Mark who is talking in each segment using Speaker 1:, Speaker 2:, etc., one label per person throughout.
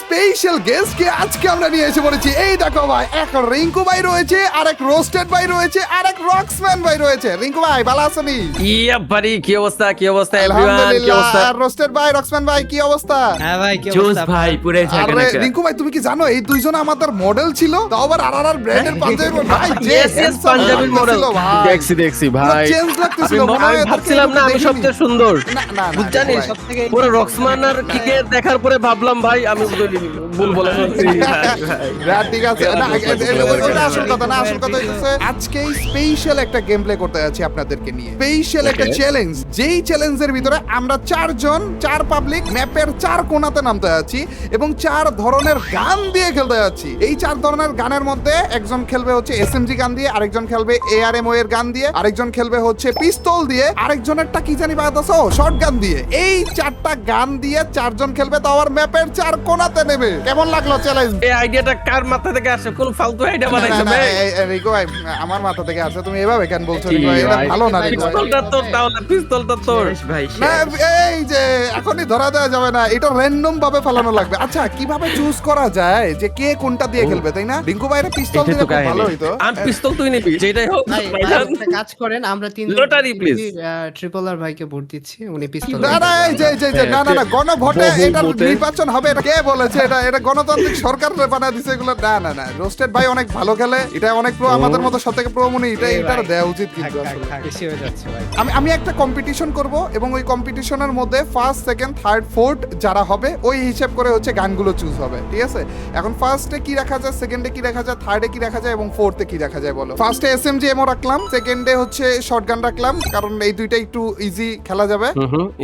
Speaker 1: Special guest কে আজকে আমরা নিয়ে এসে পড়েছি। এই দেখো ভাই, এক রিঙ্কু ভাই রয়েছে, আর এক রোস্টেড ভাই রয়েছে, আর এক রক্সম্যান ভাই রয়েছে। রিঙ্কু ভাই ভালো আছেন?
Speaker 2: ইয়া ভাই কি অবস্থা এভরিওয়ান, কি অবস্থা?
Speaker 1: আর রোস্টেড ভাই, রক্সম্যান ভাই কি অবস্থা?
Speaker 3: হ্যাঁ ভাই কি
Speaker 2: জোস
Speaker 3: অবস্থা
Speaker 2: ভাই পুরো
Speaker 1: আরে
Speaker 2: ঝাঁকানাকা।
Speaker 1: রিঙ্কু ভাই তুমি কি জানো এই দুইজন আমাদের মডেল ছিল? তাও আবার আরআরআর ব্র্যান্ডের পাঞ্জাবি ভাই, যে
Speaker 2: Yes, yes, পাঞ্জাবির মডেল।
Speaker 4: দেখছি ভাই,
Speaker 1: চেঞ্জ লাগতেছিল।
Speaker 2: আমি
Speaker 1: মনে হয় এদেরকে
Speaker 2: ভাবছিলাম না আমি
Speaker 1: দেখিনি।
Speaker 2: সবচেয়ে সুন্দর,
Speaker 1: না, না, না,
Speaker 2: জানিস?
Speaker 1: রিঙ্কু ভাই।
Speaker 2: পুরো রক্সমান আর কিকে দেখার পরে ভাবলাম ভাই আমি ভুল বলে ফেলছি।
Speaker 1: না, ঠিক আছে। না, ওটা আসল কথা না, আসল কথা হচ্ছে আজকে স্পেশাল একটা গেম প্লে করতে যাচ্ছি আপনাদেরকে নিয়ে। স্পেশাল একটা চ্যালেঞ্জ, যেই চ্যালেঞ্জের ভিতরে আমরা চার পাবলিক ম্যাপের 4 কোণাতে নামতে যাচ্ছি এবং 4 ধরনের গান দিয়ে খেলতে যাচ্ছি। এই 4 ধরনের গানের মধ্যে একজন খেলবে হচ্ছে এসএমজি গান দিয়ে, আরেকজন খেলবে এআরএমও এর গান দিয়ে, আরেকজন খেলবে হচ্ছে পিস্তল দিয়ে, আরেকজনেরটা কি জানি বাদ আছে, শর্ট গান দিয়ে। এই 4টা গান দিয়ে 4 জন খেলবে, তো আবার ম্যাপের 4 কোণাতে নেবে। কেমন লাগলো চ্যালেঞ্জ?
Speaker 2: এই আইডিয়াটা কার মাথা থেকে আসে? কোন ফালতু আইডিয়া বানাইছো ভাই?
Speaker 1: রিকো ভাই, আমার মাথা থেকে আসে, তুমি এভাবে কেন বলছো? রিকো ভাই, এটা ভালো না রিকো ভাই।
Speaker 2: পিস্তলটা তোর, তাহলে পিস্তলটা তোর।
Speaker 1: না, এই যে এখনই ধরা দেওয়া যাবে না, এটা র্যান্ডম ভাবে ফালানো লাগবে। আচ্ছা, কিভাবে চুজ করা যায় যে কে কোনটা দিয়ে খেলবে, তাই না? রিঙ্কু ভাইয়ের পিস্তল দিলে খুব ভালো হইতো।
Speaker 2: আমি পিস্তল তুই নিবি, যেটাই হোক
Speaker 3: ভাই
Speaker 2: ভাইজান।
Speaker 3: একটা কাজ করেন, আমরা তিন
Speaker 2: Lottery, please.
Speaker 3: ট্রিপল আর ভাইকে ভোট দিচ্ছি, উনি পিস্তল
Speaker 1: না না, এই যে না গণভোটে এটা নির্বাচন হবে, এটা কে বলেছে? এটা গণতান্ত্রিক সরকার বানায় দিছে এগুলো। না, রোস্টেড ভাই অনেক ভালো খেলে, এটা অনেক প্রো, আমাদের মতো সবথেকে প্রো মনে, এটা দেওয়া উচিত কিন্তু আসলে।
Speaker 3: বেশি হয়ে যাচ্ছে ভাই।
Speaker 1: আমি একটা কম্পিটিশন করব এবং ওই কম্পিটিশনের মধ্যে ফার্স্ট, সেকেন্ড, থার্ড, ফোর্থ যারা হবে ওই হিসাব করে হচ্ছে গানগুলো চুজ হবে, ঠিক আছে? এখন ফার্স্টে কি রাখা যায়, সেকেন্ডে কি রাখা যায়, থার্ডে কি রাখা যায় এবং ফোর্থে কি রাখা যায় বলো? ফার্স্টে এসএমজি এমও রাখলাম, সেকেন্ডে হচ্ছে শটগান রাখলাম কারণ এই দুইটা একটু ইজি খেলা যাবে,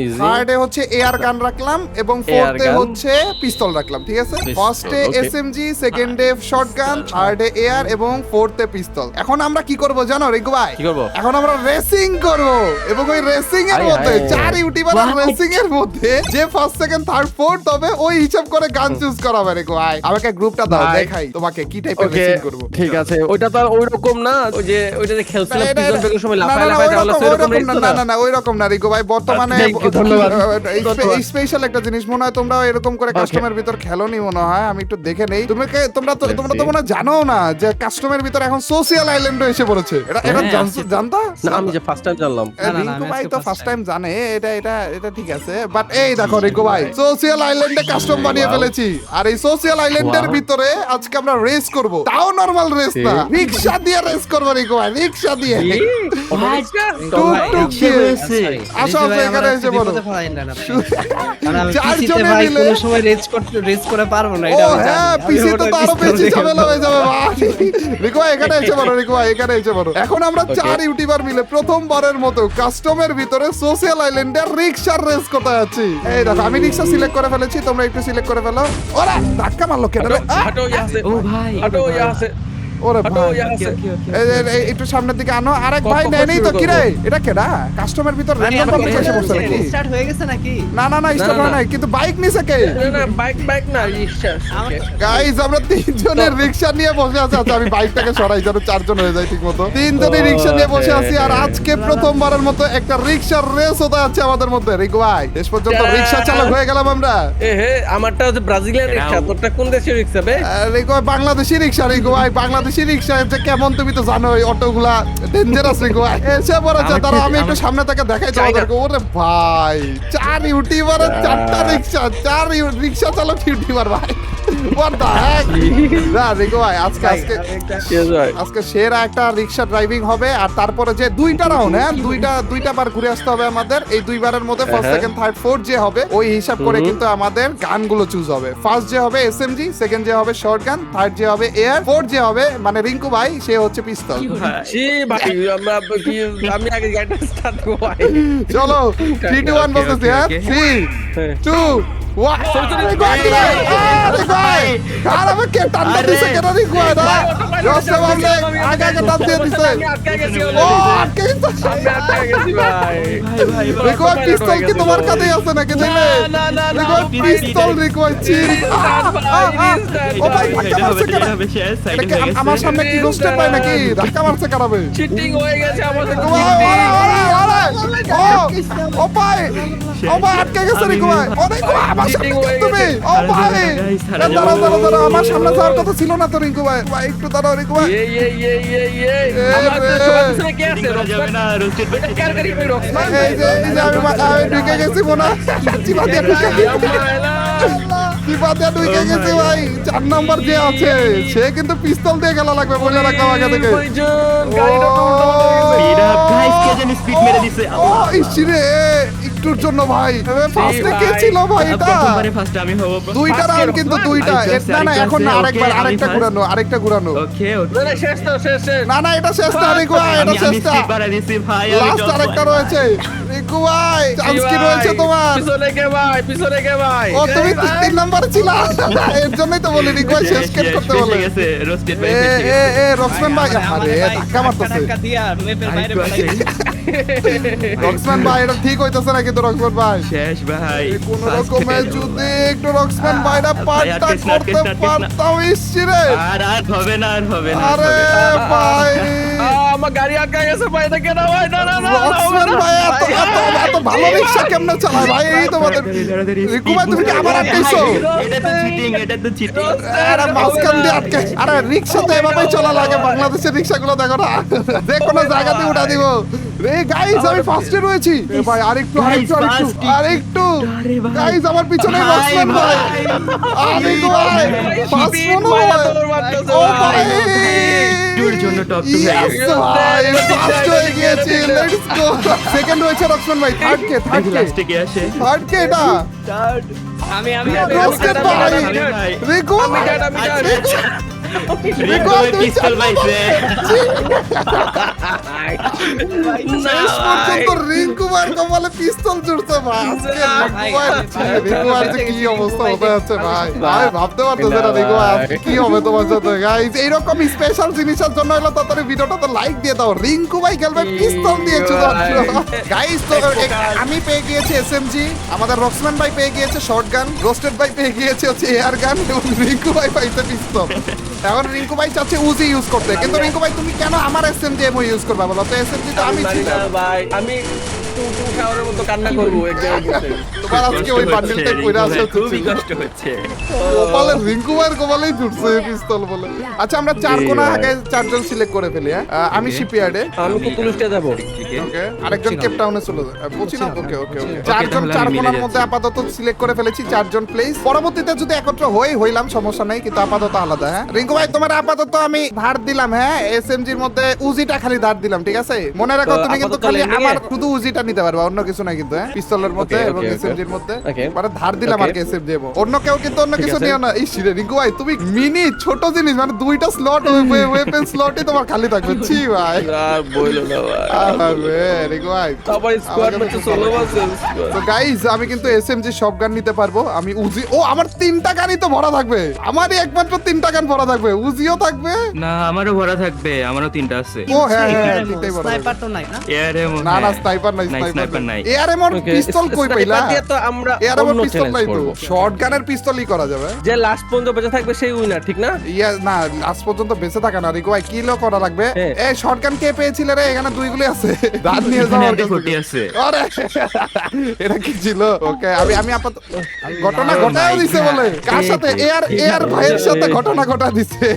Speaker 2: ইজি।
Speaker 1: থার্ডে হচ্ছে এআর গান রাখলাম এবং ফোর্থে
Speaker 2: গান।
Speaker 1: হচ্ছে পিস্তল রাখলাম, ঠিক আছে?
Speaker 2: পিস্তল,
Speaker 1: ফার্স্টে
Speaker 2: okay.
Speaker 1: এসএমজি, সেকেন্ডে শটগান, থার্ডে এআর এবং ফোর্থে পিস্তল। এখন আমরা কি করব জানো রিঙ্কু ভাই?
Speaker 2: কি করবো?
Speaker 1: এখন আমরা রেসিং করব এবং ওই রেসিং এর
Speaker 2: হাই,
Speaker 1: মধ্যে
Speaker 2: হাই।
Speaker 1: 4 ইউটিউবারের রেসিং এর মধ্যে যে ফার্স্ট, সেকেন্ড, থার্ড, ফোর্থ হবে ওই হিসাব করে গান চুজ করা হবে রিঙ্কু ভাই। আমাকে গ্রুপটা দাও,
Speaker 4: ভাই।
Speaker 1: দেখাই তোমাকে কি টাইপের
Speaker 4: ওকে
Speaker 1: রেসিং করব।
Speaker 4: ঠিক আছে।
Speaker 2: ওইটা তো আর ওইরকম না, ওই যে ওইটা যে খেলছিলাম
Speaker 1: এটা-
Speaker 2: পিছন বেগের সময়
Speaker 1: না,
Speaker 2: লাফায়
Speaker 1: না,
Speaker 2: লাফায়, তাহলে
Speaker 1: ওইরকম-
Speaker 2: সেরকম রেস
Speaker 1: ওইরকম না, ওইরকম না রিঙ্কু ভাই। বর্তমানে
Speaker 4: Thank you, ধন্যবাদ।
Speaker 1: এই স্পেশাল একটা জিনিস মনে হয় তোমরা এরকম করে কাস্টমের ভিতর খেলোনি মনে হয়, আমি একটু দেখে নেই। তোমরা তো মনে হয় জানো না যে কাস্টমের ভিতর এখন সোশ্যাল আইল্যান্ডে এসে পড়েছে। এটা জানতা?
Speaker 2: না, আমি যে ফার্স্ট টাইম জানলাম।
Speaker 3: না, না,
Speaker 1: রিঙ্কু
Speaker 3: আমি
Speaker 1: ভাই
Speaker 3: আজকে
Speaker 1: তো
Speaker 3: first
Speaker 1: ফার্স্ট টাইম
Speaker 3: time।
Speaker 1: জানে, এটা ঠিক আছে। বাট এই দেখো রিঙ্কু ভাই, সোশ্যাল আইল্যান্ডে কাস্টম বানিয়ে ফেলেছি। আর এই সোশ্যাল আইল্যান্ডের ভিতরে আজকে আমরা রেস করব, তাও নরমাল রেস না, রিকশা দিয়ে রেস করব রিঙ্কু ভাই, রিকশা দিয়ে। টুক দিয়ে। আসো, আসো, এখানে এসে বলো। চারজনে মিলে
Speaker 3: কোনো সময় রেস করে পারবো না, এটা
Speaker 1: ও
Speaker 3: আমি জানি।
Speaker 1: হ্যাঁ,
Speaker 3: আমি
Speaker 1: পিসি তো
Speaker 3: ওটা
Speaker 1: আরো
Speaker 3: পিস্তল
Speaker 1: বেশি
Speaker 3: দিয়ে
Speaker 1: ঝামেলা
Speaker 3: খেলবো।
Speaker 1: হয়ে যাবে ভাই। রিকো ভাই, এখানে এসে বলো, রিকো ভাই, এখানে এসে বলো। এখন আমরা 4 ইউটিউবার মিলে প্রথমবারের মতো কাস্টমের ভিতরে সোশ্যাল আইল্যান্ডে রিকশার রেস করতে যাচ্ছি। এই দেখো, আমি রিকশা সিলেক্ট করে ফেলেছি, তোমরা একটু সিলেক্ট করে ফেলো। ওরে ধাক্কা মারলো কেন রে?
Speaker 2: हटो यहाँ से,
Speaker 4: ও ভাই,
Speaker 2: हटो यहाँ से,
Speaker 1: ওরে
Speaker 2: हटो
Speaker 1: ভাই,
Speaker 2: यहाँ से।
Speaker 1: এই একটু সামনের দিকে আনো। আরেক ভাই
Speaker 2: কখন
Speaker 1: নেই তো
Speaker 2: শুরু
Speaker 1: কি রে?
Speaker 2: করবো?
Speaker 1: এটা কেডা? কাস্টমের ভিতর
Speaker 3: আরে,
Speaker 1: র্যান্ডম পাবলিক এসে পড়ছে নাকি?
Speaker 3: স্টার্ট হয়ে গেছে নাকি?
Speaker 1: না স্টার্ট
Speaker 2: না,
Speaker 1: হয়
Speaker 2: না।
Speaker 1: নাই, কিন্তু বাইক নিছে কে?
Speaker 2: না, বাইক না, রিক্সা।
Speaker 1: গাইস, আমরা 3 জনের রিকশা নিয়ে বসে আছি। আচ্ছা, আমি বাইকটাকে সরাই যেন 4 জন হয়ে যায় ঠিক মতো। 3 জনই রিকশা নিয়ে বসে আছি আর আজকে প্রথমবারের মতো একটা রিকশার রেস হতে যাচ্ছে আমাদের মধ্যে। রিকু ভাই, শেষ পর্যন্ত রিকশা চালক হয়ে গেলাম আমরা।
Speaker 2: এ হে, আমারটা হচ্ছে ব্রাজিলিয়ান রিক্সা, তোরটা কোন দেশের রিক্সা বে?
Speaker 1: রিকু ভাই, বাংলাদেশি রিকশা। রিকু ভাই, বাংলাদেশি রিকশা যে কেমন তুমি তো জানো, ওই অটোগুলা ডেঞ্জারাস। রিকু ভাই এসে পড়েছে, তারা আমি একটু সামনে থেকে দেখাই তোমাদেরকে। ওরে ভাই, 4 ইউটিউবারের 4টা রিকশা, 4 রিকশা চালক ইউটিউবার ভাই। What the heck? না রিকু ভাই, আজকে সেরা একটা রিকশা ড্রাইভিং হবে। আর তারপরে যে 2টা রাউন্ড, হ্যাঁ, দুইটা বার ঘুরে আসতে হবে আমাদের। এই 2 বারের মধ্যে ফার্স্ট, সেকেন্ড, থার্ড, ফোর্থ যে হবে ওই হিসাব করে কিন্তু আমাদের গানগুলো চুজ হবে। ফার্স্ট যে হবে এসএমজি, সেকেন্ড যে হবে শর্ট গান, থার্ড যে হবে এয়ার, ফোর্থ যে হবে মানে রিঙ্কু ভাই, সে হচ্ছে পিস্তল।
Speaker 2: জি ভাই, আমি আগে গাড়িটা স্টার্ট করব ভাই।
Speaker 1: চলো 3 2 1 বলতেছি, হ্যাঁ, 3 2 1। আর আমাকে টান দিছে কেন রিকু ভাই? না রসে বললে আগে টান দিয়ে দিছে।
Speaker 2: আমি আটকে গেছি
Speaker 1: ও
Speaker 2: already।
Speaker 1: আটকে গেছে।
Speaker 2: আমি আটকে গেছি ভাই।
Speaker 1: রিকু ভাই, পিস্তল কি তোমার কাছেই আছে নাকি? দেখলে রিকু ভাই, পিস্তল রিকু ভাই চিরি। ও ভাই, ধাক্কা মারছে কেন? এটা কি আমার সামনে কি রোস্টেড ভাই নাকি? ধাক্কা মারছে কারাবে?
Speaker 2: চিটিং হয়ে গেছে আমাদের।
Speaker 1: ও ভাই, আটকে গেছে রিকু ভাই। ও রিকু ভাই, আমার সামনে
Speaker 2: Cheating হয়ে
Speaker 1: তুমি
Speaker 2: গেছে।
Speaker 1: ও ভাই
Speaker 4: guys, ছাড়া
Speaker 1: দাঁড়াও
Speaker 4: যাবে না।
Speaker 1: দাঁড়াও আমার সামনে যাওয়ার কথা ছিল না তো রিঙ্কু ভাই ভাই একটু দাঁড়াও রিঙ্কু ভাই
Speaker 2: আমার তো সবার পিছনে কে আছে?
Speaker 4: করা যাবে না রোস্টেড ভাই
Speaker 2: কার গাড়ি ভাই রক্সমান?
Speaker 1: এই যে আমি ঢুকে গেছি মনে হয়। চিপা দিয়ে ঢুকে গেছি। চিপা দিয়ে ঢুকে গেছি ভাই 4 নাম্বার যে আছে সে কিন্তু পিস্তল দিয়ে খেলা লাগবে বলে রাখলাম আগে থেকে
Speaker 2: কয়জন? গাড়িটা তো উল্টো
Speaker 4: স্পিড আপ গাইস কে জানি স্পিড মেরে দিছে
Speaker 1: ও ইসিরে একটুর জন্য ভাই ফার্স্টে কে
Speaker 2: ভাই।
Speaker 1: ছিল ভাই এটা
Speaker 4: প্রথমবারে ফার্স্ট আমি হব
Speaker 1: দুইটা রাউন্ড কিন্তু দুইটা
Speaker 4: আরেকটা আছে,
Speaker 1: না না
Speaker 4: আরেকটা
Speaker 1: এখন না
Speaker 4: আছে,
Speaker 1: আরেকবার
Speaker 4: okay, আমি
Speaker 1: আরেকটা
Speaker 4: first।
Speaker 1: ঘুরানো আরেকটা ঘুরানো
Speaker 4: ওকে ওকে
Speaker 2: না, না, শেষ তো, শেষ।
Speaker 1: না না এটা শেষ না রিকু ভাই এটা
Speaker 4: আমি
Speaker 1: শেষটা
Speaker 4: স্পিড বাড়াই দিছি ভাই আমি
Speaker 1: লাস্ট
Speaker 4: top
Speaker 1: আরেকটা
Speaker 4: one।
Speaker 1: রয়েছে রিকু ভাই চান্স কি
Speaker 2: ভাই,
Speaker 1: রয়েছে তোমার
Speaker 2: পিছনে কে ভাই? পিছনে কে ভাই?
Speaker 1: ও তুমি 3 নাম্বার ছিল এর জন্যই তো বলি রিকু ভাই শেষ কেট করতে বলে
Speaker 4: গেছে রোস্টেড ভাই
Speaker 1: এ
Speaker 4: ফেসে
Speaker 1: এ
Speaker 4: গেছে
Speaker 1: এ রক্সম্যান ভাই আরে ধাক্কা মারতেছে
Speaker 3: টাকা দিয়া ম্যাপের বাইরে
Speaker 4: আরেকটু আছে।
Speaker 3: পাঠাই
Speaker 1: রক্সম্যান ভাই এটা ঠিক হইতাছে না কিন্তু রক্সম্যান ভাই
Speaker 4: শেষ ভাই
Speaker 1: কোন
Speaker 4: First
Speaker 1: রকমে
Speaker 4: hit।
Speaker 1: যদি একটু রক্সম্যান ভাইরা পাল্টা
Speaker 4: আটকেস না,
Speaker 1: করতে
Speaker 4: আটকেস না, আটকেস না।
Speaker 1: পারতাম ইসিরে
Speaker 4: আর হবে না আর হবে না
Speaker 1: আরে ভাই
Speaker 2: আমার গাড়ি আটকা গেছে ভাই, এটা কেন ভাই? না, না, না, না,
Speaker 1: রক্সম্যান
Speaker 2: না,
Speaker 1: ভাই এত এত এত ভালো রিকশা কেমনে চালায় ভাই এই তোমাদের রিকু ভাই তুমি কি আবার আটকাইছো
Speaker 4: এটা তো চিটিং
Speaker 1: আরে মাঝখান দিয়ে আটকে আরে রিকশা তো এভাবেই চলা লাগে বাংলাদেশের রিকশাগুলো দেখো না যে কোনো জায়গাতে উঠা দিব রে গাইস আমি ফার্স্টে রয়েছি এ ভাই আরেকটু আরেকটু আরেকটু
Speaker 4: Guys,
Speaker 1: আরেকটু
Speaker 4: আরে ভাই।
Speaker 1: গাইস আমার পিছনে
Speaker 4: ভাই,
Speaker 1: রক্সম্যান ভাই আরে ভাই ফার্স্ট মনে হয় ও ভাই
Speaker 4: টুর জন্য টপ টু হয়ে
Speaker 1: Yes,
Speaker 4: গেছে
Speaker 1: ভাই ফার্স্ট হয়ে গিয়েছি লেটস গো সেকেন্ড হয়েছে রক্সম্যান ভাই থার্ড কে
Speaker 4: লাস্টে কে আসে
Speaker 1: থার্ড কে এটা
Speaker 3: আমি
Speaker 1: রক্সম্যান ভাই
Speaker 4: ভাই।
Speaker 1: রিকু
Speaker 4: রিকো পিস্তল পাইছে
Speaker 1: শেষ পর্যন্ত রিঙ্কু ভাইয়ের কপালে পিস্তল জুড়ছে ভাই আজকে রিঙ্কু ভাইয়ের যে কি অবস্থা হতে যাচ্ছে ভাই ভাই ভাবতে পারতেছে না রিঙ্কু ভাই আজকে কি হবে তোমার সাথে গাইস এইরকম স্পেশাল জিনিসের জন্য হলো তাড়াতাড়ি ভিডিওটা তো লাইক দিয়ে দাও রিঙ্কু ভাই খেলবে পিস্তল দিয়ে শুধুমাত্র গাইস তো আমি পেয়ে গিয়েছি এসএমজি আমাদের রক্সম্যান ভাই পেয়ে গিয়েছে শটগান রোস্টেড ভাই পেয়ে গিয়েছে হচ্ছে এয়ার গান এবং রিঙ্কু ভাই পাইছে পিস্তল এখন রিঙ্কু ভাই চাচ্ছে উজি ইউজ করতে কিন্তু রিঙ্কু ভাই তুমি কেন আমার এসএমজি এমও ইউজ করবা বলো তো এসএমজি তো আমি ছিলাম
Speaker 2: ভাই, আমি টুটু খাওয়ার মতো কান্না করবো এক জায়গায় বসে।
Speaker 1: তোমার আজকে ওই বান্ডেলটা কইরা আসে
Speaker 4: খুবই কষ্ট হচ্ছে
Speaker 1: কপালে রিঙ্কু ভাইয়ের কপালেই জুটছে পিস্তল বলে আচ্ছা আমরা চার কোণা আগে চারজন সিলেক্ট করে ফেলি হ্যাঁ আমি শিপইয়ার্ডে
Speaker 2: আমি কুতুলুস্টে যাবো।
Speaker 1: ওকে আরেকজন কেপ টাউনে চলে যায় বুঝছি না ওকে ওকে ওকে চারজন
Speaker 4: তাহলে
Speaker 1: চার
Speaker 4: আমি
Speaker 1: কোণার
Speaker 4: মিলে
Speaker 1: মধ্যে আপাতত সিলেক্ট করে ফেলেছি চারজন প্লেস পরবর্তীতে যদি একত্র হইলাম সমস্যা নাই কিন্তু আপাতত আলাদা হ্যাঁ রিঙ্কু ভাই তোমার আপাতত আমি ধার দিলাম হ্যাঁ এসএমজির মধ্যে উজিটা খালি ধার দিলাম ঠিক আছে মনে রাখো
Speaker 2: তো
Speaker 1: তুমি কিন্তু
Speaker 2: আপাতত
Speaker 1: খালি
Speaker 2: landing এ?
Speaker 1: আমার শুধু উজিটা নিতে পারবা অন্য কিছু না কিন্তু হ্যাঁ পিস্তলের মধ্যে
Speaker 2: Okay,
Speaker 1: এবং
Speaker 2: okay, okay.
Speaker 1: এসএমজির মধ্যে
Speaker 2: Okay.
Speaker 1: মানে ধার দিলাম আর
Speaker 2: Okay.
Speaker 1: কি এসএমজি দেবো অন্য কেউ কিন্তু অন্য
Speaker 2: ঠিক
Speaker 1: কিছু
Speaker 2: আছে।
Speaker 1: নিও না এই শিরে রিঙ্কু ভাই তুমি মিনি ছোট জিনিস মানে দুইটা স্লট ওয়েপেন স্লটই তোমার খালি থাকবে ছি ভাই
Speaker 2: আর বইলো না ভাই।
Speaker 1: আরে রিঙ্কু ভাই
Speaker 2: আবার স্কোয়াড ম্যাচে সোলো আছে।
Speaker 1: তো গাইস আমি কিন্তু এসএমজি সব গান নিতে পারবো আমি উজি ও আমার 3টা গানই তো ভরা থাকবে আমারই একমাত্র 3টা গান ভরা থাকবে উজিও থাকবে
Speaker 4: না আমারও ভরা থাকবে আমারও 3টা আছে
Speaker 1: ও হ্যাঁ হ্যাঁ 3টাই ভরা থাকবে।
Speaker 3: স্নাইপার তো নাই না
Speaker 4: এআরএম
Speaker 1: না না স্নাইপার নাই
Speaker 4: নাই,
Speaker 1: স্নাইপার
Speaker 4: sniper
Speaker 1: নাই
Speaker 4: নাই।
Speaker 1: এআরএম ওর
Speaker 2: Okay,
Speaker 1: পিস্তল কই
Speaker 2: sniper
Speaker 1: পাইলা
Speaker 2: দিয়ে তো আমরা
Speaker 1: এআরএম ওর
Speaker 2: অন্য
Speaker 1: পিস্তল
Speaker 2: challenge
Speaker 1: নাই তো
Speaker 2: করবো।
Speaker 1: শটগানের পিস্তলই করা যাবে
Speaker 2: যে লাস্ট পর্যন্ত বেঁচে থাকবে সেই উইনার, ঠিক না?
Speaker 1: ইয়া না আজ পর্যন্ত বেঁচে থাকা না রিকো ভাই কিলো করা লাগবে
Speaker 2: হ্যাঁ।
Speaker 1: এই শটগান কে পেয়েছিল রে এখানে দুইগুলি আছে দাঁত নিয়ে যাও
Speaker 4: এখানে
Speaker 1: আমার
Speaker 4: একটা
Speaker 1: কাছে।
Speaker 4: 40 আছে
Speaker 1: আরে এটা কি ছিল ওকে আমি আপাতত ঘটনা
Speaker 4: Oh
Speaker 1: ঘটাও
Speaker 4: my
Speaker 1: দিছে
Speaker 4: God.
Speaker 1: বলে কার সাথে এয়ার ভাইয়ের সাথে ঘটনা ঘটা দিছে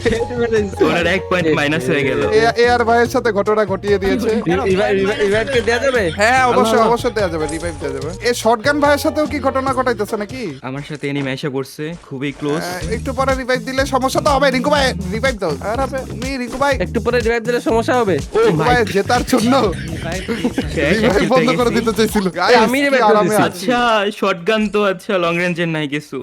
Speaker 4: ওনার 1 পয়েন্ট মাইনাস হয়ে গেল
Speaker 1: এয়ার ভাইয়ের সাথে ঘটনা ঘটিয়ে দিয়েছে
Speaker 2: রিভাইভকে দেয়া যাবে?
Speaker 1: হ্যাঁ অবশ্যই অবশ্যই দেয়া যাবে রিভাইভ দেয়া যাবে এই শটগান ভাইয়ের সাথেও কি ঘটনা ঘটাইতেছে নাকি
Speaker 4: আমার সাথে এনিমি এসে পড়ছে খুবই ক্লোজ
Speaker 1: একটু পরে রিভাইভ দিলে সমস্যা তো হবে রিঙ্কু ভাই রিভাইভ দাও আরে তুমি রিঙ্কু ভাই
Speaker 2: একটু পরে রিভাইভ দিলে সমস্যা হবে।
Speaker 1: রিঙ্কু ভাই জেতার জন্য রিভাইভ বন্ধ করে দিতে চাইছিল
Speaker 2: আমি revive করে
Speaker 1: আরামে
Speaker 2: দিছি।
Speaker 1: আছি।
Speaker 4: আচ্ছা শটগান তো আচ্ছা লং রেঞ্জের নাই কিছু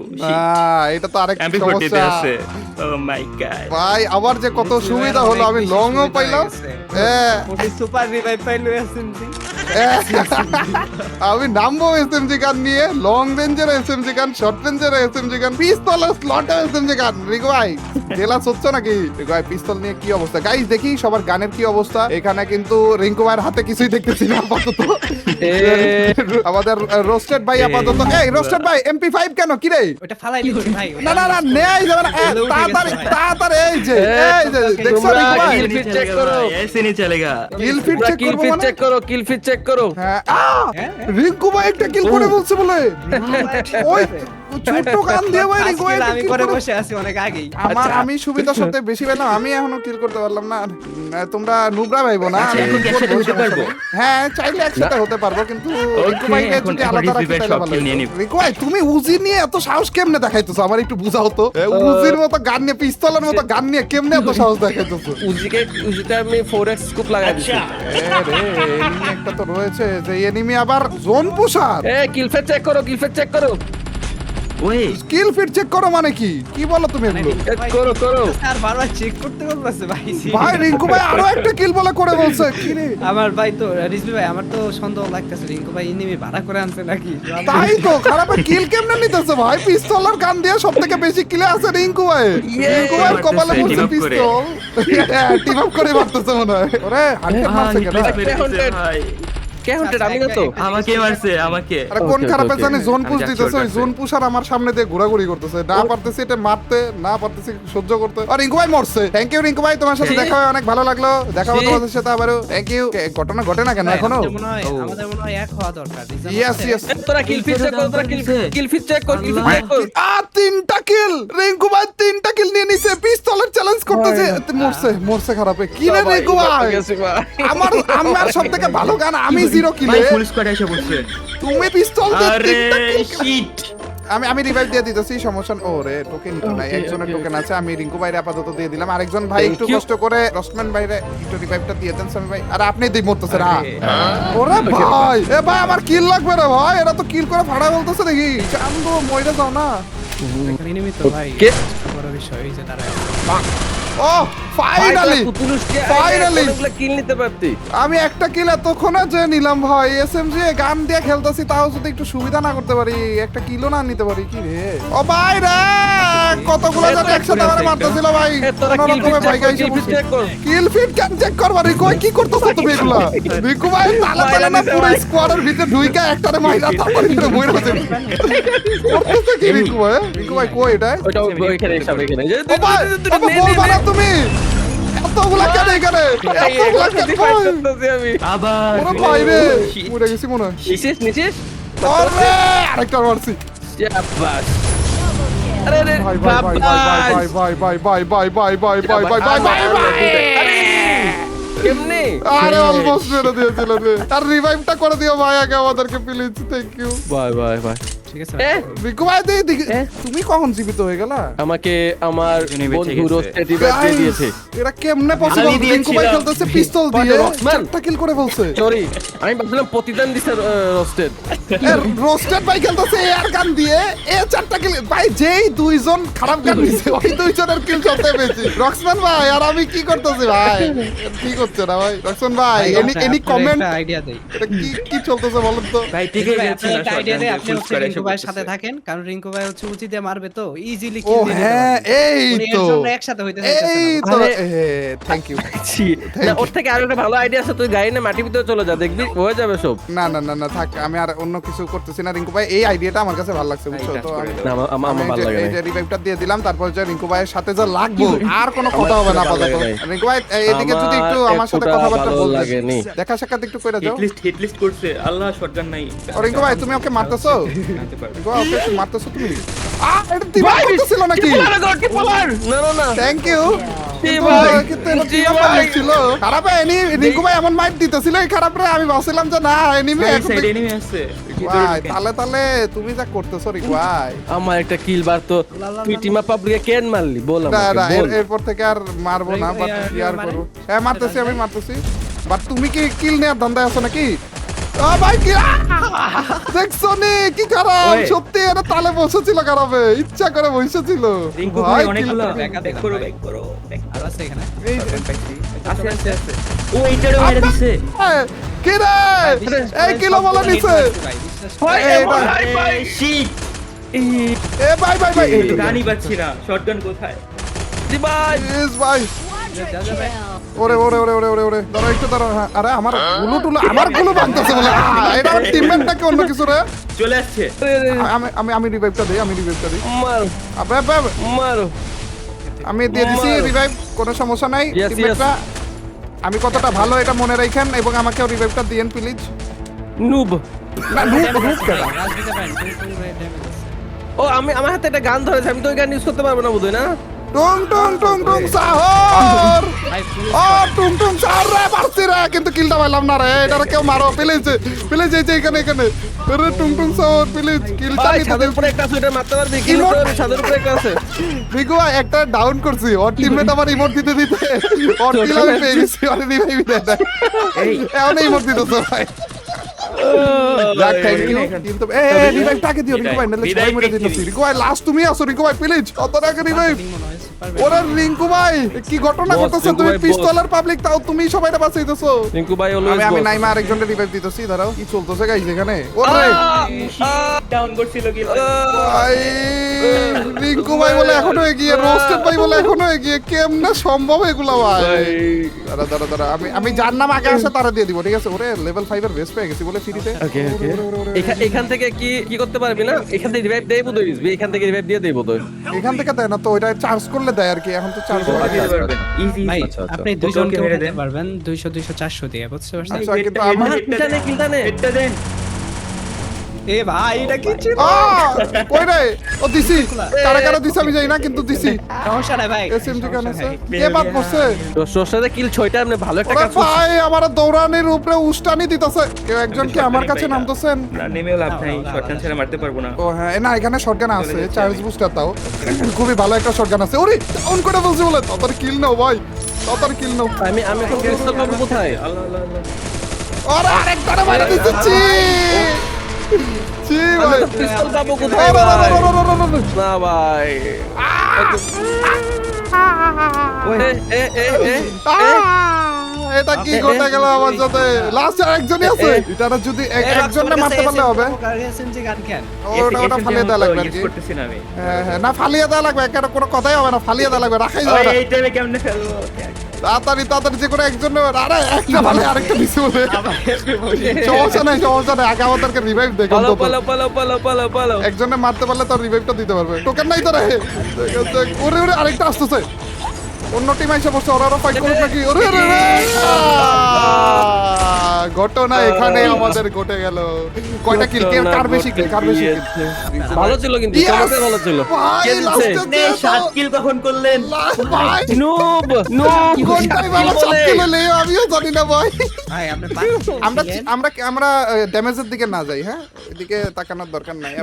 Speaker 1: এটা তো আরেক
Speaker 4: এমপি 40 তে
Speaker 1: সমস্যা
Speaker 4: আছে ও মাই গড
Speaker 1: ভাই আবার যে কত সুবিধা হলো আমি লং ও পাইলাম হ্যাঁ
Speaker 3: সুপার রিভাইভ পাইলো এসএমজি
Speaker 1: আমি নামবো এসএমজি গান নিয়ে লং রেঞ্জের এসএমজি গান শর্ট রেঞ্জের এসএমজি গান পিস্তল স্লটের এসএমজি গান রিকো ভাই জেলা হচ্ছে নাকি রিকো ভাই পিস্তল নিয়ে কি অবস্থা গাইস দেখি সবার গানের কি অবস্থা এখানে কিন্তু রিঙ্কু ভাইয়ের হাতে কিছুই দেখতেছি না আপাতত আমাদের রোস্টেড ভাই আপাতত এই রোস্টেড ভাই এমপি5 কেন কি রে
Speaker 3: ওটা ফালাই দিচ্ছি ভাই
Speaker 1: না না না নেই যাবে না তাড়াতাড়ি তাড়াতাড়ি এই যে দেখছো
Speaker 2: তোমরা
Speaker 1: রিঙ্কু ভাই
Speaker 2: kill feed check করো।
Speaker 4: ऐसे नहीं चलेगा
Speaker 1: কিল ফিট চেক
Speaker 2: কিল
Speaker 1: করবো
Speaker 2: ফিট
Speaker 1: মানে
Speaker 2: চেক করো, কিল ফিট চেক করো।
Speaker 1: হ্যাঁ রিঙ্কু ভাই একটা কিল করে বলছে বলে ওই ছোট গান দিয়ে ভাই রিঙ্কু ভাই
Speaker 3: আমি করে বসে আছি অনেক আগেই।
Speaker 1: আমি সুবিধার সাথে বেশি পেলাম, আমি এখনো কিল করতে পারলাম না। তোমরা নুবরা ভাইবো না,
Speaker 4: আচ্ছা,
Speaker 1: আমি
Speaker 4: এখন কি
Speaker 1: কিল
Speaker 4: একসাথে
Speaker 1: করবো,
Speaker 4: হতে পারবো?
Speaker 1: হ্যাঁ চাইলে একসাথে হতে পারবো, কিন্তু রিঙ্কু
Speaker 4: Okay,
Speaker 1: ভাইকে
Speaker 4: এখন
Speaker 1: যদি আলাদা রাখি
Speaker 4: রিজভির
Speaker 1: তাহলে
Speaker 4: সব
Speaker 1: ভালো
Speaker 4: kill নিয়ে
Speaker 1: হতো।
Speaker 4: নিব।
Speaker 1: রিঙ্কু ভাই তুমি উজি নিয়ে এত সাহস কেমনে দেখাইতেছো, আমার একটু বুঝাও তো। উজির মতো গান নিয়ে, পিস্তলের মতো গান নিয়ে কেমনে এত সাহস দেখাইতেছো?
Speaker 2: উজিতে আমি 4x স্কোপ লাগাই দিছি।
Speaker 1: এনিমি একটা তো রয়েছে, যে এনিমি আবার জোন পুশার।
Speaker 2: কিল ফেট চেক করো, কিল ফেট চেক করো।
Speaker 4: ওই
Speaker 1: স্কিল ফিট চেক করো মানে কি? কি বলো তুমি এগুলো?
Speaker 2: চেক করো করো।
Speaker 3: স্যার বারবার চেক করতে বলতেছে ভাই।
Speaker 1: ভাই রিঙ্কু ভাই আরো একটা কিল বলে করে বলছে, কি রে?
Speaker 3: আমার ভাই তো রিজভি ভাই, আমার তো সন্দেহ লাগতেছে রিঙ্কু ভাই এনিমি ভাড়া করে আনছে নাকি।
Speaker 1: তাই তো, খারাপ কিল কেমনে নিতেছে ভাই? পিস্তলের গান দিয়ে সবথেকে বেশি কিলে আছে রিঙ্কু ভাই। রিঙ্কু ভাই কপালে
Speaker 4: মারতেছে,
Speaker 1: পড়ছে
Speaker 4: team up করে।
Speaker 1: পিস্তল। হ্যাঁ, টিম আপ করে মারতেছে মনে হয়। ওরে হান্টার মারছে কেন?
Speaker 4: ভাই
Speaker 2: কে হুন্টেড? আমি না তো।
Speaker 4: আমাকে মারছে আমাকে।
Speaker 1: আরে কোন
Speaker 2: Okay,
Speaker 1: খারাপে
Speaker 2: okay,
Speaker 1: জানি জোন
Speaker 4: আমি
Speaker 1: পুশ
Speaker 4: যাচ্ছি
Speaker 1: দিতেছে,
Speaker 4: ওর
Speaker 1: ওই
Speaker 4: কাছে।
Speaker 1: জোন পুশার আমার সামনে দিয়ে ঘোরাঘুরি করতেছে। না পারতেছি এটা মারতে, না পারতেছি সহ্য করতে। আর রিঙ্কু ভাই মরছে। থ্যাংক ইউ রিঙ্কু ভাই, তোমার সাথে
Speaker 2: জি।
Speaker 1: দেখা হয়ে অনেক ভালো লাগলো। দেখা হবে
Speaker 2: জি।
Speaker 1: তোমাদের সাথে আবারও। Thank you. ঘটনা ঘটে না কেন এখনো?
Speaker 3: আমাদের মনে হয় এক হওয়া দরকার।
Speaker 1: Yes yes.
Speaker 2: তোরা কিল ফিট চেক করো, তোরা কিল ফিট চেক কর, কিল ফিট চেক কর।
Speaker 1: তিনটা কিল রিঙ্কু ভাই, তিনটা কিল নিয়ে নিছে, পিস্তলের চ্যালেঞ্জ করতেছে। মরছে মরছে খারাপে। কি রে রিঙ্কু ভাই? আমার সবথেকে ভালো গান, আমি 0
Speaker 4: ভাই
Speaker 1: কিলে,
Speaker 4: ফুল স্কোয়াড এসে পড়ছে।
Speaker 1: তুমি পিস্তল দিয়ে
Speaker 4: আরে
Speaker 1: তিনটা kill।
Speaker 4: শিট।
Speaker 1: আমি রিভাইভ দিয়ে দিতেছি, সমস্যা নেই। ওরে টোকেন তো নাই, একজনের টোকেন আছে, আমি রিঙ্কু ভাইরে আপাতত দিয়ে দিলাম। আরেকজন ভাই
Speaker 2: Thank
Speaker 1: একটু
Speaker 2: you.
Speaker 1: কষ্ট করে রসম্যান ভাইরে একটু রিভাইভটা দিয়ে দেন সামি ভাই। আরে আপনি দিই মরতেছে না। ওরে ভাই, এ ভাই আমার কিল লাগবে রে ভাই, এরা তো কিল করে ফাড়া বলতেছে দেখি। চান্দু মইরা যাও না।
Speaker 3: এনিমি তো ভাই
Speaker 2: কে?
Speaker 3: বড় বিষয় হইছে তারা।
Speaker 1: ও ফাইনালি Finally!
Speaker 2: কিল নিতে পারতি।
Speaker 1: আমি একটা কিল এতক্ষণে যে নিলাম ভাই। এসএমজি গান দিয়ে খেলতেছি, তাও যদি একটু সুবিধা না করতে পারি, একটা কিলও না নিতে পারি, কি রে? ও ভাই রে, কতগুলো জানি একসাথে আমারে মারতেছিল ভাই।
Speaker 2: তোরা কিল
Speaker 1: কোনোরকমে
Speaker 2: ফিট
Speaker 1: ভাই
Speaker 2: চেক কর,
Speaker 1: গাইছে
Speaker 2: কিল ফিট চেক কর।
Speaker 1: কিল ফিট কেন চেক করবা? রিকু ভাই কি করতেছো তুমি এগুলা? রিকু ভাই তালা তালা না পুরো স্কোয়াডের ভিতরে ঢুইকা একটারে মাইরা তারপরে ভিতরে বইরা আছে। করতেছে কি রিকু ভাই? রিকু ভাই কই এটা?
Speaker 2: ওটা ওইখানে সব এখানে।
Speaker 1: ও ভাই, ও বলবা না তুমি? এতগুলা কেন এখানে? এতগুলা কেন?
Speaker 2: আমি।
Speaker 4: আবার
Speaker 1: ওরে ভাই রে,
Speaker 4: Shit.
Speaker 1: মরে গেছি মনে হয়।
Speaker 2: নিছিস নিছিস?
Speaker 1: আরে আরেকটা মারছি।
Speaker 2: শাবাশ। আরে আরে
Speaker 1: ভাই ভাই ভাই ভাই ভাই ভাই ভাই ভাই ভাই ভাই ভাই ভাই ভাই ভাই ভাই।
Speaker 2: কেমনে?
Speaker 1: আরে অলমোস্ট মেরে দিয়েছিল রে। আর রিভাইভটা করে দিও ভাই আগে আমাদেরকে please, thank you.
Speaker 2: Bye bye bye.
Speaker 3: ঠিক আছে
Speaker 2: এ
Speaker 1: রিকু ভাই তুমি কখন জীবিত হয়ে গেলা?
Speaker 2: আমাকে আমার
Speaker 4: দুজনেই বেঁচে
Speaker 2: বন্ধু
Speaker 4: গেছে।
Speaker 2: রোস্টেড রিভাইভ দিয়ে দিয়েছে।
Speaker 1: এরা কেমনে পসিবল?
Speaker 4: আমি
Speaker 1: রিকু ভাই
Speaker 4: দিয়েছিলাম।
Speaker 1: খেলতেছে পিস্তল দিয়ে,
Speaker 2: রক্সম্যান।
Speaker 1: চারটা কিল করে বলছে।
Speaker 2: সরি, আমি ভাবছিলাম প্রতিদান দিছে রোস্টেড।
Speaker 1: রোস্টেড ভাই খেলতেছে এয়ার গান দিয়ে, এ চারটা কিল ভাই। যেই দুইজন খারাপ গান দিছে, ওই দুইজনের কিল সবচেয়ে বেশি। রক্সম্যান ভাই আর আমি কি করতেছি ভাই? কি করছে না ভাই? রক্সম্যান ভাই এনি কমেন্ট?
Speaker 3: আইডিয়া দেই।
Speaker 1: এটা কি কি চলতেছে বলেন তো?
Speaker 4: ভাই ঠিকই
Speaker 3: ভাই,
Speaker 4: গেছে
Speaker 3: আপনি
Speaker 4: না,
Speaker 3: একটা আইডিয়া দেন, আপনি
Speaker 4: ফুল
Speaker 3: হচ্ছে
Speaker 4: স্কোয়াড এসে
Speaker 3: রিঙ্কু ভাইয়ের সাথে
Speaker 4: পড়ছে।
Speaker 3: থাকেন, কারণ রিঙ্কু ভাই হচ্ছে উঁচি দিয়ে মারবে তো ইজিলি
Speaker 1: ও
Speaker 3: কিল দিয়ে দিতে
Speaker 1: হ্যাঁ,
Speaker 3: পারবে।
Speaker 1: এই
Speaker 3: উনি এর
Speaker 1: তো
Speaker 3: জন্য একসাথে হইতে চাইতেছে
Speaker 1: এই
Speaker 3: না।
Speaker 1: তো
Speaker 2: আরে,
Speaker 1: থ্যাংক ইউ।
Speaker 2: না, ওর থেকে আরো একটা ভালো আইডিয়া আছে, তুই গাড়ি নিয়ে মাটির ভিতরে চলে যা, দেখবি হয়ে যাবে সব।
Speaker 1: না না না না থাক, আমি আর অন্য কিছু করতেছি না। রিঙ্কু ভাই এই আইডিয়াটা আমার কাছে ভালো লাগছে, বুঝছো তো?
Speaker 2: না, আমার
Speaker 1: আমি
Speaker 2: ভালো লাগে
Speaker 1: এই
Speaker 2: না।
Speaker 1: যে রিভাইভটা দিয়ে দিলাম, তারপর যে রিঙ্কু ভাইয়ের সাথে যা লাগবো আর কোনো কথা হবে না
Speaker 2: ভালো লাগে
Speaker 1: আপাতত।
Speaker 2: নাই।
Speaker 1: রিঙ্কু ভাই এদিকে যদি একটু আমার সাথে
Speaker 2: একটুটা
Speaker 1: কথাবার্তা
Speaker 2: ভালো
Speaker 1: বলতে,
Speaker 2: লাগেনি।
Speaker 1: দেখা সাক্ষাৎ একটু করে যাও।
Speaker 4: হিট লিস্ট করছে। আল্লাহ শটগান নাই।
Speaker 1: ও রিঙ্কু ভাই তুমি ওকে মারতেছো?
Speaker 4: আনতে পারবে।
Speaker 1: রিঙ্কু ভাই ওকে একটু মারতেছো তুমি? এটা দিবা করতেছিল নাকি?
Speaker 2: না না না,
Speaker 1: থ্যাংক ইউ।
Speaker 2: জি ভাই, জি ভাই।
Speaker 1: ছিল খারাপ এনি রিঙ্কু ভাই এমন মাইট দিতেছিল, এই খারাপ রে আমি ভাবছিলাম যে না এনিমি
Speaker 4: ভাই সাইড এনিমি আছে।
Speaker 1: ভাই তালে তালে তুমি যা করতেছো রিঙ্কু ভাই।
Speaker 2: আমার একটা কিল বার তো তুই টিমা পাবলিকে কেন মারলি বল
Speaker 1: না
Speaker 2: আমাকে,
Speaker 1: না
Speaker 2: বল।
Speaker 1: এরপর থেকে আর মারবো না, বাট কি আর করবো। হ্যাঁ মারতেছি, আমি মারতেছি, বাট তুমি কি কিল নেওয়ার ধান্দায় আছো নাকি? ও ভাই কি দেখছো নি কি খারাপ?
Speaker 4: ওই।
Speaker 1: সত্যি এটা তালে বসেছিল খারাপে, ইচ্ছা করে বসেছিল।
Speaker 4: রিঙ্কু ভাই
Speaker 1: kill
Speaker 4: অনেকগুলো
Speaker 1: করে-
Speaker 4: ব্যাক করো ব্যাক করো।
Speaker 3: আর আছে এখানে।
Speaker 1: এই
Speaker 4: আছে আছে আছে। ও এইটারও মেরে দিছে।
Speaker 1: কি রে এই কিলো বলে নিছে।
Speaker 3: ভাই বিশ্বাস
Speaker 1: এই ভাই
Speaker 4: শিট।
Speaker 1: এ ভাই ভাই ভাই এই তো
Speaker 4: গানই পাচ্ছি না। শটগান কোথায়?
Speaker 2: জি ভাই।
Speaker 1: ইস ভাই ওরে ওরে ওরে ওরে ওরে ওরে দাঁড়া একটু দাঁড়া। হ্যাঁ, আরে আমার গুলো টুলো আমার গুলো ভাঙতেছে বলে এটা আমার টিমমেটটাকে অন্য কিছু রে।
Speaker 4: চলে আসছে।
Speaker 1: আমি আমি আমি রিভাইভটা দিই, আমি রিভাইভটা দিই।
Speaker 2: মারো
Speaker 1: আবে আবে আবে।
Speaker 2: মারো।
Speaker 1: আমি দিয়ে দিছি
Speaker 2: মারো।
Speaker 1: রিভাইভ, কোনো সমস্যা নাই।
Speaker 2: Yes,
Speaker 1: টিমমেটরা আমি কতটা ভালো এটা মনে রাখেন, এবং আমাকেও রিভাইভটা দিয়েন প্লিজ।
Speaker 2: নুব।
Speaker 1: না নুব নুব কেন?
Speaker 3: রাজনীতি ভাই 2 ড্যামেজ আছে।
Speaker 2: ও আমি আমার হাতে একটা গান ধরেছে, আমি তো ওই গান ইউজ করতে পারবো না বোধহয় না।
Speaker 1: টুং টুং টুং টুং সাহর
Speaker 3: ভাই
Speaker 1: ও টুং টুং সাহর রে মারছি রে, কিন্তু কিলটা পাইলাম না রে। এটারে কেউ মারো প্লিজ প্লিজ, এই যে এখানে এখানে রে টুং টুং সাহর প্লিজ কিলটা
Speaker 2: ভাই
Speaker 1: নিতে
Speaker 2: ছাদের
Speaker 1: দে।
Speaker 2: উপরে একটা আছে, ওটা মারতে পারবি কি?
Speaker 1: Emote?
Speaker 2: ছাদের উপরে একটা আছে।
Speaker 1: রিকু ভাই একটা ডাউন করছি, ওর টিমমেট আমার ইমোট দিতে দিতে ওর কিল আমি পেয়ে গেছি, ওর রিভাইভ দেয় না।
Speaker 4: এই
Speaker 1: এমন ইমোট দিতেছে ভাই। যাক থ্যাংক ইউ। কিন্তু রিভাইভ টাকে দিও রিকু ভাই, নালে সবাই মরে দিতেছি। রিকু ভাই লাস্ট তুমি আসো রিকু ভাই প্লিজ, কত টাকা রিভাইভ।
Speaker 3: মনে হয় সুপার
Speaker 1: ওরে রিঙ্কু ভাই কি ঘটনা
Speaker 2: Boss,
Speaker 1: ঘটছে,
Speaker 2: রিঙ্কু
Speaker 1: তুমি
Speaker 2: ভাই,
Speaker 1: পিস্তলের পাবলিক তাও তুমি সবাইটা বাঁচাইতেছো।
Speaker 2: রিঙ্কু ভাই
Speaker 1: আমি
Speaker 2: অলওয়েজ
Speaker 1: আমি নাইমা আরেকজনের রিভাইভ দিতেছি, দাঁড়াও কি চলতেছে গাইস এখানে। ওরে
Speaker 4: ডাউন করছিল কি
Speaker 1: ভাই রিঙ্কু ভাই বলে এখনো এগিয়ে, রোস্টেড ভাই বলে এখনো এগিয়ে, কেমনে সম্ভব এগুলা ভাই। দাঁড়া দাঁড়া দাঁড়া, আমি যার নাম আগে আসে তারা দিয়ে দিব, ঠিক আছে? ওরে লেভেল 5 এর বেস্ট পেয়ে গেছি বলে ফ্রিতে।
Speaker 2: এখান থেকে কি করতে পারবি না? এখান থেকে রিভাইভ দেই বোধহয়, এখান থেকে রিভাইভ দিয়ে দেই বোধহয়।
Speaker 1: এখান থেকে দেয় না তো, ওইটা চার্জ করলে দেয় আর কি, এখন তো চার্জ করে
Speaker 4: দিতে পারবেন ইজি
Speaker 3: ভাই
Speaker 2: আচ্ছা, আচ্ছা।
Speaker 3: আপনি
Speaker 4: ওকে,
Speaker 3: দুইজনকে
Speaker 4: ওকে মেরে
Speaker 3: উঠাতে
Speaker 4: দেন।
Speaker 3: পারবেন 200 200 400 দিয়ে, বুঝতে পারছেন?
Speaker 1: আচ্ছা, কিন্তু আমার
Speaker 2: কিলটা নে।
Speaker 4: এটা দেন
Speaker 3: এ ভাই এটা কি ছিল?
Speaker 1: কই রে ও দিছি, কারা কারা দিছি আমি জানি না, কিন্তু দিছি।
Speaker 3: সমস্যা নাই ভাই,
Speaker 1: এসএমজি কানে
Speaker 3: সমস্যা নাই।
Speaker 1: কে বাদ করছে?
Speaker 2: তোর সাথে কিল 6টা, আপনি ভালো একটা
Speaker 1: ওরে
Speaker 2: কাজ করছেন।
Speaker 1: ভাই আমার দৌড়ানির উপরে উস্টানি দিতেছে। কেউ একজন কি আমার কাছে নামতেছেন?
Speaker 4: না নেমেও লাভ নাই, শটগান ছেড়ে মারতে পারবো না।
Speaker 1: ও হ্যাঁ, না এখানে শটগান আছে, চার্জ বুস্টার তাও খুবই ভালো একটা শটগান আছে। ওরে অন করে বলছি বলে তাড়াতাড়ি কিল নাও ভাই, তাড়াতাড়ি কিল নাও।
Speaker 2: আমি এখন পিস্তল পাবো কোথায়?
Speaker 4: আল্লাহ আল্লাহ আল্লাহ
Speaker 1: ওরে আরেকটা মারা দিচ্ছি জি
Speaker 2: আমি
Speaker 1: ভাই।
Speaker 2: তো পিস্তল পাবো
Speaker 1: ও,
Speaker 2: কোথায়
Speaker 1: রা, রা, রা,
Speaker 2: ভাই?
Speaker 1: রা, রা, রা, রা, রা।
Speaker 2: না ভাই। এ
Speaker 1: এটা কি ঘটে গেল আমার সাথে? লাস্ট আর একজনই আছে, এটারা যদি একজনে মারতে পারলে হবে।
Speaker 3: এসএমজি গান কেন?
Speaker 1: ওটা ফালিয়ে দেওয়া লাগবে আর
Speaker 4: ইউজ
Speaker 1: কি।
Speaker 4: করতেছি না আমি।
Speaker 1: হ্যাঁ হ্যাঁ, না ফালিয়ে দেওয়া লাগবে, একের কোনো কথাই হবে না, ফালিয়ে দেওয়া লাগবে, রাখাই যাবে
Speaker 4: ওই
Speaker 1: না।
Speaker 4: এই টাইমে কেমনে ফেলবো?
Speaker 1: তাড়াতাড়ি তাড়াতাড়ি যে কোনো একজন আরে একটা ভালো আরেকটা দিছে বলে সমস্যা নাই সমস্যা নাই, আগে আমাদেরকে রিভাইভ দেখ
Speaker 2: পালো
Speaker 1: অন্তত।
Speaker 2: পালো পালো পালো পালো পালো।
Speaker 1: একজনে মারতে পারলে তোর রিভাইভটা দিতে পারবে। টোকেন নাই তো রে, ওরে ওরে আরেকটা আসতেছে, অন্য টিম আইসা বসছে, ওরা ফাইট করুক নাকি? ওরে রে রে ঘটনা এখানে আমাদের ঘটে গেল। কয়টা কিল, কার বেশি কিল, কার বেশি কিল?
Speaker 2: ভালো ছিল কিন্তু,
Speaker 1: Yes!
Speaker 2: চমৎকার ভালো ছিল।
Speaker 1: ভাই,
Speaker 2: কে দিচ্ছে?
Speaker 1: last-এ
Speaker 4: আপনি 7 কিল কখন করলেন?
Speaker 1: ভাই
Speaker 2: নুব
Speaker 1: কোনটাই ভালো সব কিল হলে আমিও জানি না ভাই।
Speaker 3: ভাই আপনি
Speaker 1: আমরা আমরা আমরা ড্যামেজের দিকে না যাই, হ্যাঁ এদিকে তাকানোর দরকার নাই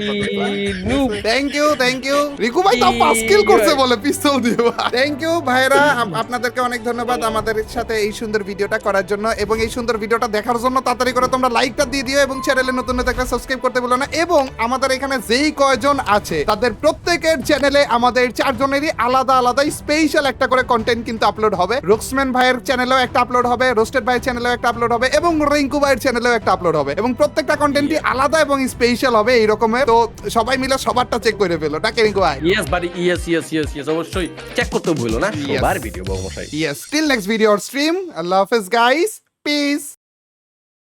Speaker 2: নুব।
Speaker 1: থ্যাংক ইউ রিকু ভাই তাও 5 কিল করছে বলে পিস্তল দিয়ে। থ্যাংক ইউ ভাইরা, আপনাদেরকে অনেক ধন্যবাদ আমাদের সাথে এই সুন্দর ভিডিওটা করার জন্য, এবং এই সুন্দর ভিডিওটা দেখার জন্য তাড়াতাড়ি করে তোমরা লাইকটা দিয়ে দিও, এবং চ্যানেলে নতুন হয়ে থাকলে সাবস্ক্রাইব করতে ভুলো না। এবং আমাদের এখানে যেই কয়জন আছে তাদের প্রত্যেকের চ্যানেলে আমাদের চারজনেরই আলাদা আলাদা স্পেশাল একটা করে কন্টেন্ট কিন্তু আপলোড হবে। রোক্সম্যান ভাইয়ের চ্যানেলেও একটা আপলোড হবে, রোস্টেড ভাইয়ের চ্যানেলেও একটা আপলোড হবে, এবং রিঙ্কু ভাইয়ের চ্যানেলেও একটা আপলোড হবে, এবং প্রত্যেকটা কন্টেন্টই আলাদা এবং স্পেশাল হবে এই রকমের। তো সবাই মিলে সবারটা চেক করে ফেলো, নাকি রিঙ্কু ভাই?
Speaker 2: ইয়েস বাড়ি, ইয়েস অবশ্যই চেক করতে ভুলো না
Speaker 1: Yes.
Speaker 2: সবার ভিডিও বাবু মশাই।
Speaker 1: Yes, till next video or stream. Allah Hafiz guys. Peace.